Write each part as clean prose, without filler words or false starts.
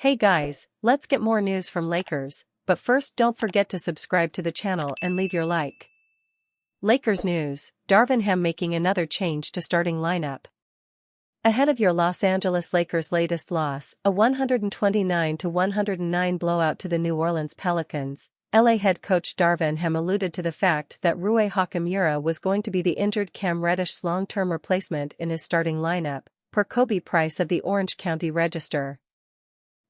Hey guys, let's get more news from Lakers, but first don't forget to subscribe to the channel and leave your like. Lakers news, Darvin Ham making another change to starting lineup. Ahead of your Los Angeles Lakers' latest loss, a 129-109 blowout to the New Orleans Pelicans, LA head coach Darvin Ham alluded to the fact that Rui Hachimura was going to be the injured Cam Reddish's long-term replacement in his starting lineup, per Kobe Price of the Orange County Register.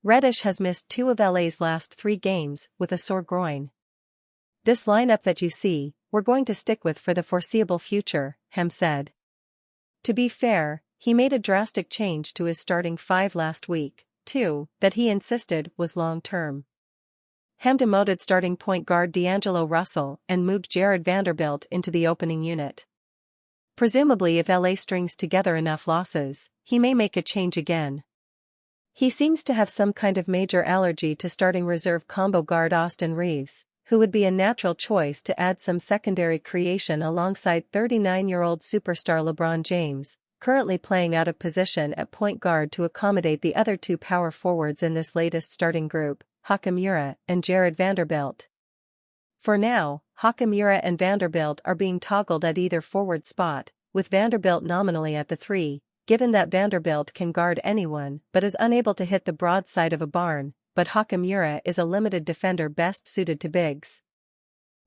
Reddish has missed 2 of LA's last 3 games with a sore groin. "This lineup that you see, we're going to stick with for the foreseeable future," Ham said. To be fair, he made a drastic change to his starting 5 last week, too, that he insisted was long-term. Ham demoted starting point guard D'Angelo Russell and moved Jared Vanderbilt into the opening unit. Presumably if LA strings together enough losses, he may make a change again. He seems to have some kind of major allergy to starting reserve combo guard Austin Reaves, who would be a natural choice to add some secondary creation alongside 39-year-old superstar LeBron James, currently playing out of position at point guard to accommodate the other 2 power forwards in this latest starting group, Hachimura and Jared Vanderbilt. For now, Hachimura and Vanderbilt are being toggled at either forward spot, with Vanderbilt nominally at the 3, given that Vanderbilt can guard anyone but is unable to hit the broad side of a barn, but Hachimura is a limited defender best suited to bigs.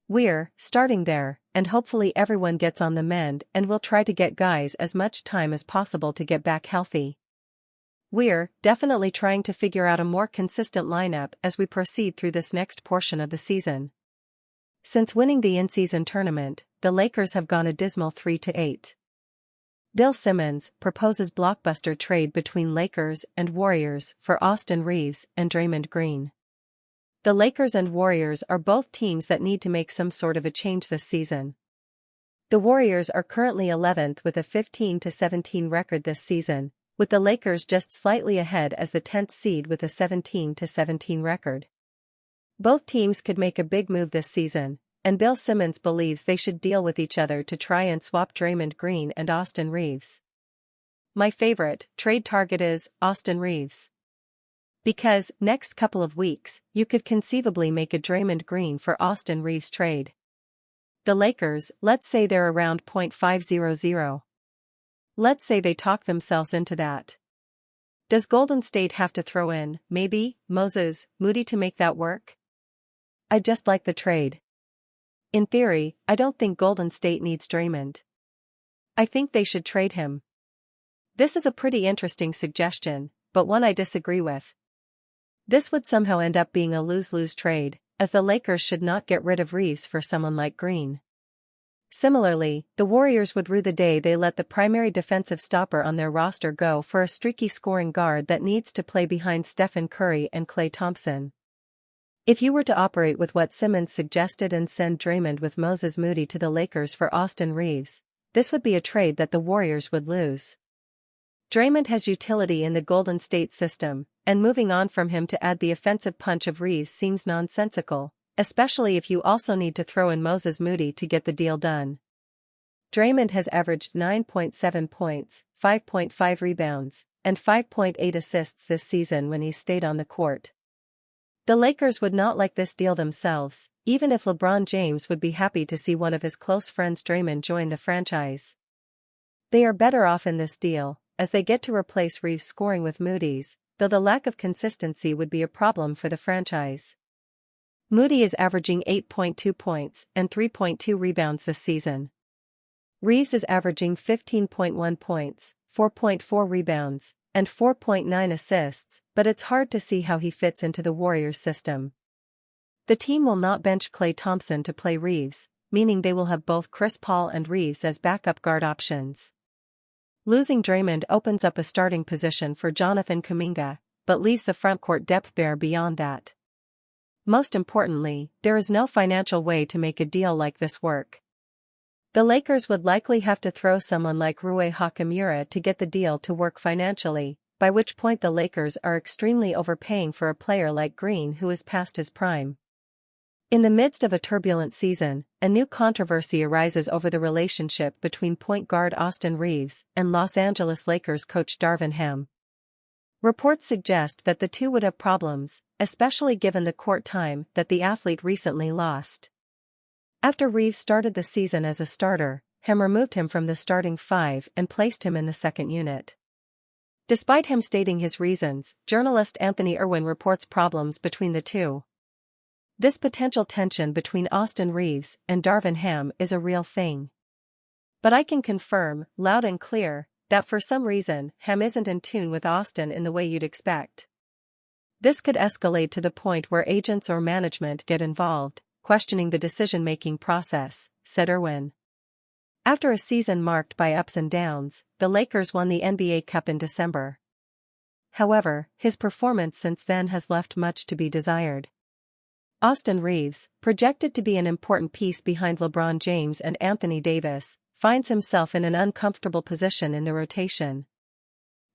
"We're starting there, and hopefully everyone gets on the mend and we'll try to get guys as much time as possible to get back healthy. We're definitely trying to figure out a more consistent lineup as we proceed through this next portion of the season." Since winning the in-season tournament, the Lakers have gone a dismal 3-8. Bill Simmons proposes blockbuster trade between Lakers and Warriors for Austin Reaves and Draymond Green. The Lakers and Warriors are both teams that need to make some sort of a change this season. The Warriors are currently 11th with a 15-17 record this season, with the Lakers just slightly ahead as the 10th seed with a 17-17 record. Both teams could make a big move this season, and Bill Simmons believes they should deal with each other to try and swap Draymond Green and Austin Reaves. My favorite trade target is Austin Reaves. Because, next couple of weeks, you could conceivably make a Draymond Green for Austin Reaves trade. The Lakers, let's say they're around .500. Let's say they talk themselves into that. Does Golden State have to throw in, maybe, Moses Moody to make that work? I just like the trade. In theory, I don't think Golden State needs Draymond. I think they should trade him. This is a pretty interesting suggestion, but one I disagree with. This would somehow end up being a lose-lose trade, as the Lakers should not get rid of Reaves for someone like Green. Similarly, the Warriors would rue the day they let the primary defensive stopper on their roster go for a streaky scoring guard that needs to play behind Stephen Curry and Klay Thompson. If you were to operate with what Simmons suggested and send Draymond with Moses Moody to the Lakers for Austin Reaves, this would be a trade that the Warriors would lose. Draymond has utility in the Golden State system, and moving on from him to add the offensive punch of Reaves seems nonsensical, especially if you also need to throw in Moses Moody to get the deal done. Draymond has averaged 9.7 points, 5.5 rebounds, and 5.8 assists this season when he's stayed on the court. The Lakers would not like this deal themselves, even if LeBron James would be happy to see one of his close friends Draymond join the franchise. They are better off in this deal, as they get to replace Reaves' scoring with Moody's, though the lack of consistency would be a problem for the franchise. Moody is averaging 8.2 points and 3.2 rebounds this season. Reaves is averaging 15.1 points, 4.4 rebounds, and 4.9 assists, but it's hard to see how he fits into the Warriors system. The team will not bench Klay Thompson to play Reaves, meaning they will have both Chris Paul and Reaves as backup guard options. Losing Draymond opens up a starting position for Jonathan Kuminga, but leaves the frontcourt depth bare beyond that. Most importantly, there is no financial way to make a deal like this work. The Lakers would likely have to throw someone like Rui Hachimura to get the deal to work financially, by which point the Lakers are extremely overpaying for a player like Green who is past his prime. In the midst of a turbulent season, a new controversy arises over the relationship between point guard Austin Reaves and Los Angeles Lakers coach Darvin Ham. Reports suggest that the two would have problems, especially given the court time that the athlete recently lost. After Reeves started the season as a starter, Ham removed him from the starting five and placed him in the second unit. Despite him stating his reasons, journalist Anthony Irwin reports problems between the two. This potential tension between Austin Reeves and Darvin Ham is a real thing. But I can confirm, loud and clear, that for some reason, Ham isn't in tune with Austin in the way you'd expect. This could escalate to the point where agents or management get involved, questioning the decision-making process, said Irwin. After a season marked by ups and downs, the Lakers won the NBA Cup in December. However, his performance since then has left much to be desired. Austin Reeves, projected to be an important piece behind LeBron James and Anthony Davis, finds himself in an uncomfortable position in the rotation.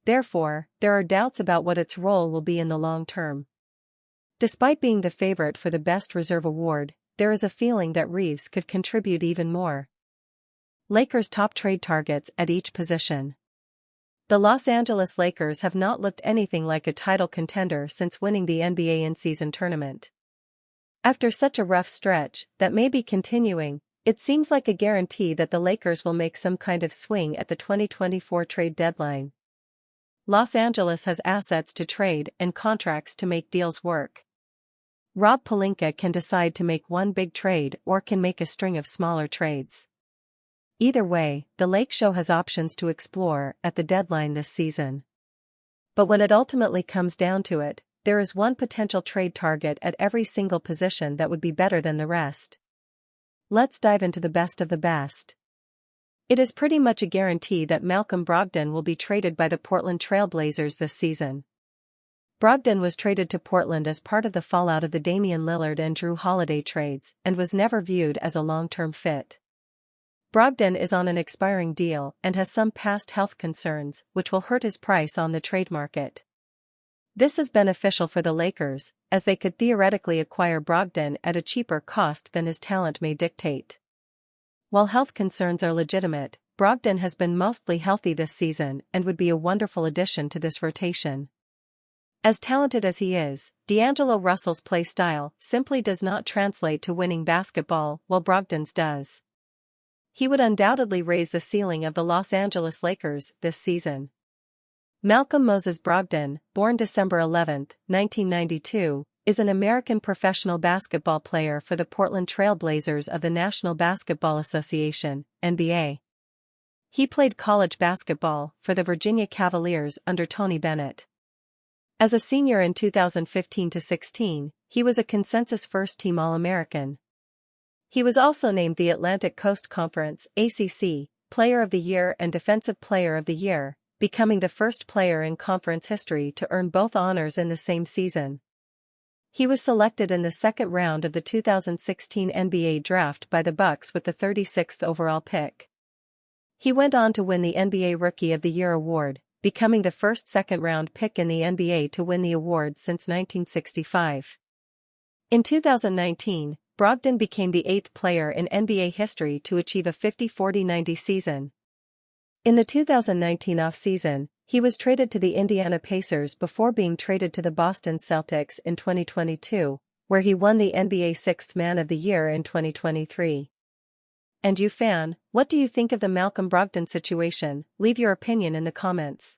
Therefore, there are doubts about what its role will be in the long term. Despite being the favorite for the Best Reserve award, there is a feeling that Reeves could contribute even more. Lakers' top trade targets at each position. The Los Angeles Lakers have not looked anything like a title contender since winning the NBA in-season tournament. After such a rough stretch that may be continuing, it seems like a guarantee that the Lakers will make some kind of swing at the 2024 trade deadline. Los Angeles has assets to trade and contracts to make deals work. Rob Pelinka can decide to make one big trade or can make a string of smaller trades. Either way, the Lake Show has options to explore at the deadline this season. But when it ultimately comes down to it, there is one potential trade target at every single position that would be better than the rest. Let's dive into the best of the best. It is pretty much a guarantee that Malcolm Brogdon will be traded by the Portland Trail Blazers this season. Brogdon was traded to Portland as part of the fallout of the Damian Lillard and Drew Holiday trades and was never viewed as a long-term fit. Brogdon is on an expiring deal and has some past health concerns which will hurt his price on the trade market. This is beneficial for the Lakers, as they could theoretically acquire Brogdon at a cheaper cost than his talent may dictate. While health concerns are legitimate, Brogdon has been mostly healthy this season and would be a wonderful addition to this rotation. As talented as he is, D'Angelo Russell's play style simply does not translate to winning basketball while Brogdon's does. He would undoubtedly raise the ceiling of the Los Angeles Lakers this season. Malcolm Moses Brogdon, born December 11, 1992, is an American professional basketball player for the Portland Trail Blazers of the National Basketball Association, NBA. He played college basketball for the Virginia Cavaliers under Tony Bennett. As a senior in 2015-16, he was a consensus first-team All-American. He was also named the Atlantic Coast Conference (ACC) Player of the Year and Defensive Player of the Year, becoming the first player in conference history to earn both honors in the same season. He was selected in the second round of the 2016 NBA Draft by the Bucks with the 36th overall pick. He went on to win the NBA Rookie of the Year award, becoming the first second-round pick in the NBA to win the award since 1965. In 2019, Brogdon became the 8th player in NBA history to achieve a 50-40-90 season. In the 2019 offseason, he was traded to the Indiana Pacers before being traded to the Boston Celtics in 2022, where he won the NBA Sixth Man of the Year in 2023. And you fan, what do you think of the Malcolm Brogdon situation? Leave your opinion in the comments.